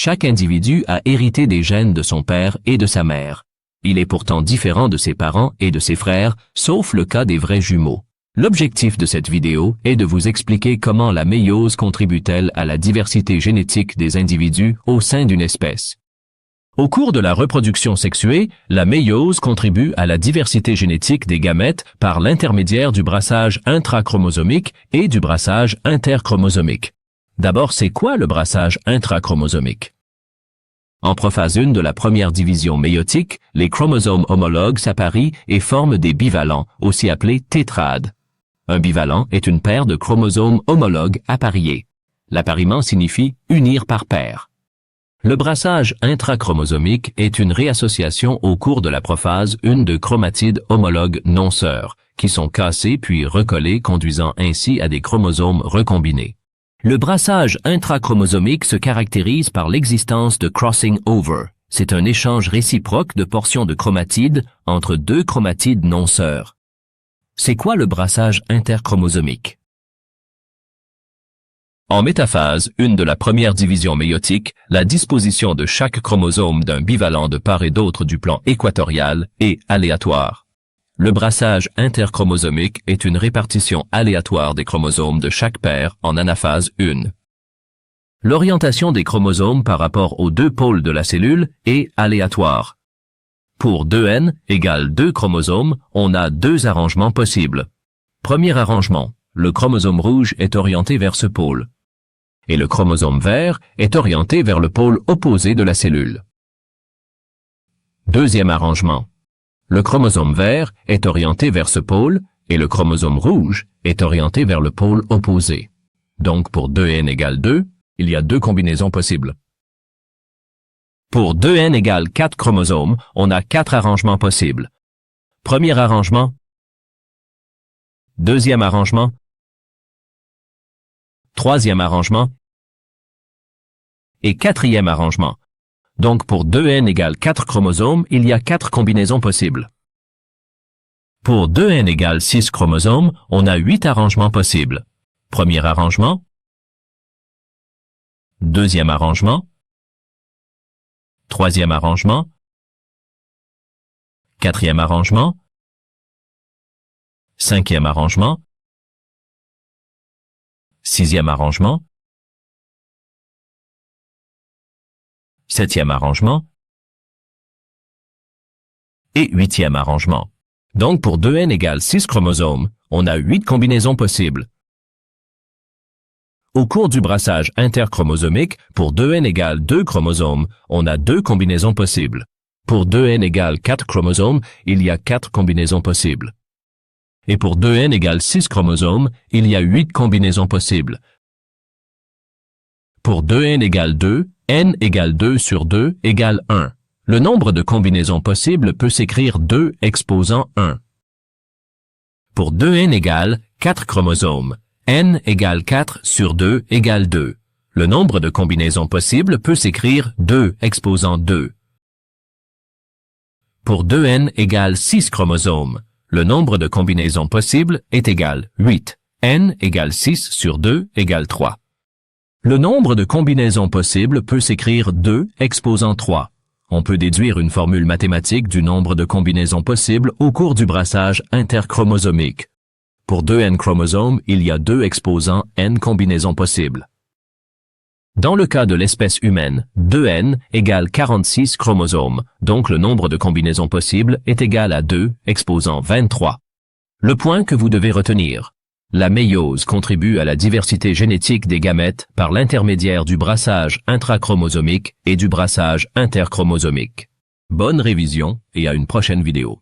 Chaque individu a hérité des gènes de son père et de sa mère. Il est pourtant différent de ses parents et de ses frères, sauf le cas des vrais jumeaux. L'objectif de cette vidéo est de vous expliquer comment la méiose contribue-t-elle à la diversité génétique des individus au sein d'une espèce. Au cours de la reproduction sexuée, la méiose contribue à la diversité génétique des gamètes par l'intermédiaire du brassage intrachromosomique et du brassage interchromosomique. D'abord, c'est quoi le brassage intrachromosomique? En prophase 1 de la première division méiotique, les chromosomes homologues s'apparient et forment des bivalents, aussi appelés tétrades. Un bivalent est une paire de chromosomes homologues appariés. L'appariement signifie unir par paire. Le brassage intrachromosomique est une réassociation au cours de la prophase 1 de chromatides homologues non sœurs, qui sont cassées puis recollées, conduisant ainsi à des chromosomes recombinés. Le brassage intrachromosomique se caractérise par l'existence de crossing over. C'est un échange réciproque de portions de chromatides entre deux chromatides non sœurs. C'est quoi le brassage interchromosomique? En métaphase 1 de la première division méiotique, la disposition de chaque chromosome d'un bivalent de part et d'autre du plan équatorial est aléatoire. Le brassage interchromosomique est une répartition aléatoire des chromosomes de chaque paire en anaphase 1. L'orientation des chromosomes par rapport aux deux pôles de la cellule est aléatoire. Pour 2n égale 2 chromosomes, on a deux arrangements possibles. Premier arrangement, le chromosome rouge est orienté vers ce pôle, et le chromosome vert est orienté vers le pôle opposé de la cellule. Deuxième arrangement, le chromosome vert est orienté vers ce pôle et le chromosome rouge est orienté vers le pôle opposé. Donc pour 2n égale 2, il y a deux combinaisons possibles. Pour 2n égale 4 chromosomes, on a 4 arrangements possibles. Premier arrangement, deuxième arrangement, troisième arrangement et quatrième arrangement. Donc pour 2n égale 4 chromosomes, il y a 4 combinaisons possibles. Pour 2n égale 6 chromosomes, on a 8 arrangements possibles. Premier arrangement, deuxième arrangement, troisième arrangement, quatrième arrangement, cinquième arrangement, sixième arrangement, septième arrangement et huitième arrangement. Donc pour 2n égale 6 chromosomes, on a 8 combinaisons possibles. Au cours du brassage interchromosomique, pour 2n égale 2 chromosomes, on a 2 combinaisons possibles. Pour 2n égale 4 chromosomes, il y a 4 combinaisons possibles. Et pour 2n égale 6 chromosomes, il y a 8 combinaisons possibles. Pour 2n égale 2, n égale 2 sur 2 égale 1. Le nombre de combinaisons possibles peut s'écrire 2 exposant 1. Pour 2n égale 4 chromosomes, n égale 4 sur 2 égale 2. Le nombre de combinaisons possibles peut s'écrire 2 exposant 2. Pour 2n égale 6 chromosomes, le nombre de combinaisons possibles est égal 8. n égale 6 sur 2 égale 3. Le nombre de combinaisons possibles peut s'écrire 2 exposant 3. On peut déduire une formule mathématique du nombre de combinaisons possibles au cours du brassage interchromosomique. Pour 2n chromosomes, il y a 2 exposant n combinaisons possibles. Dans le cas de l'espèce humaine, 2n égale 46 chromosomes, donc le nombre de combinaisons possibles est égal à 2 exposant 23. Le point que vous devez retenir: la méiose contribue à la diversité génétique des gamètes par l'intermédiaire du brassage intrachromosomique et du brassage interchromosomique. Bonne révision et à une prochaine vidéo.